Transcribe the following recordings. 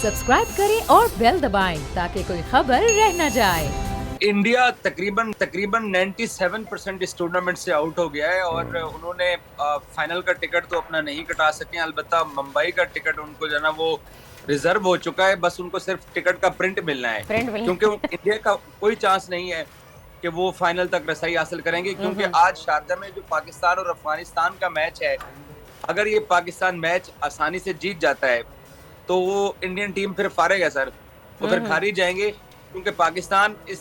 Subscribe करें और bell दबाएं ताकि कोई खबर रह न जाए। इंडिया तकरीबन 97% इस टूर्नामेंट से आउट हो गया है और उन्होंने फाइनल का टिकट तो अपना नहीं कटा सके। अलबत्ता मुंबई का टिकट उनको जो है ना वो रिजर्व हो चुका है, बस उनको सिर्फ टिकट का प्रिंट मिलना है, क्योंकि इंडिया का कोई चांस नहीं है कि वो फाइनल तक रसाई हासिल करेंगे, क्योंकि आज शारजा में जो पाकिस्तान और अफगानिस्तान का मैच है, अगर ये पाकिस्तान मैच आसानी से जीत जाता है तो वो इंडियन टीम फिर फारेगा सर, वो फिर खारिज जाएंगे, क्योंकि पाकिस्तान इस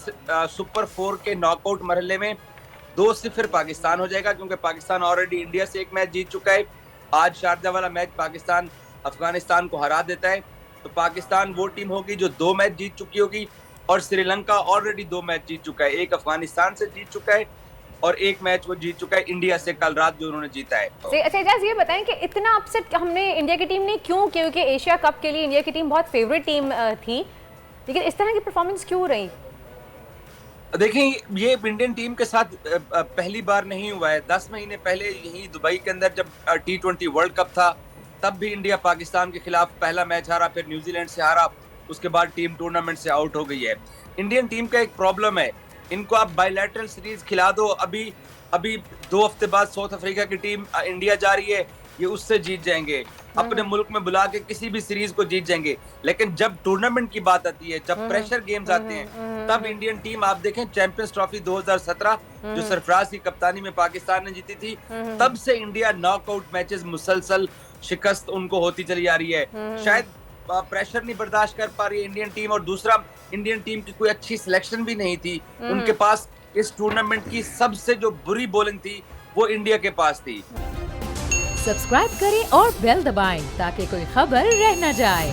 सुपर 4 के नॉकआउट मरहले में 2-0 पाकिस्तान हो जाएगा, क्योंकि पाकिस्तान ऑलरेडी इंडिया से एक मैच जीत चुका है। आज शारजा वाला मैच पाकिस्तान अफगानिस्तान को हरा देता है तो पाकिस्तान वो टीम होगी जो 2 मैच जीत चुकी होगी, और श्रीलंका ऑलरेडी 2 मैच जीत चुका है, एक अफगानिस्तान से जीत चुका है और एक मैच वो जीत चुका है इंडिया से कल रात जो उन्होंने जीता है। अच्छा एजाज, ये बताएं कि इतना अपसेट हमने इंडिया की टीम ने क्यों, क्योंकि एशिया कप के लिए इंडिया की टीम बहुत फेवरेट टीम थी, लेकिन इस तरह की परफॉर्मेंस क्यों रही? देखिए, ये इंडियन टीम के साथ पहली बार नहीं हुआ है। 10 महीने पहले यही दुबई के अंदर जब T20 वर्ल्ड कप था, तब भी इंडिया पाकिस्तान के खिलाफ पहला मैच हारा, फिर न्यूजीलैंड से हारा, उसके बाद टीम टूर्नामेंट से आउट हो गई है। इंडियन टीम का एक प्रॉब्लम है, इनको आप बायलैटरल सीरीज खिला दो, अभी 2 हफ्ते बाद साउथ अफ्रीका की टीम इंडिया जा रही है, ये उससे जीत जाएंगे, अपने मुल्क में बुला के किसी भी सीरीज को जीत जाएंगे। लेकिन जब टूर्नामेंट की बात आती है, जब प्रेशर गेम्स आते हैं, तब इंडियन टीम आप देखें चैंपियंस ट्रॉफी 2017 जो सरफराज की कप्तानी में पाकिस्तान ने जीती थी, तब से इंडिया नॉकआउट मैचेस मुसलसल शिकस्त उनको होती चली आ रही है। शायद प्रेशर नहीं बर्दाश्त कर पा रही है इंडियन टीम, और दूसरा इंडियन टीम की कोई अच्छी सिलेक्शन भी नहीं थी उनके पास। इस टूर्नामेंट की सबसे जो बुरी बॉलिंग थी वो इंडिया के पास थी। सब्सक्राइब करें और बेल दबाएं ताकि कोई खबर रह न जाए।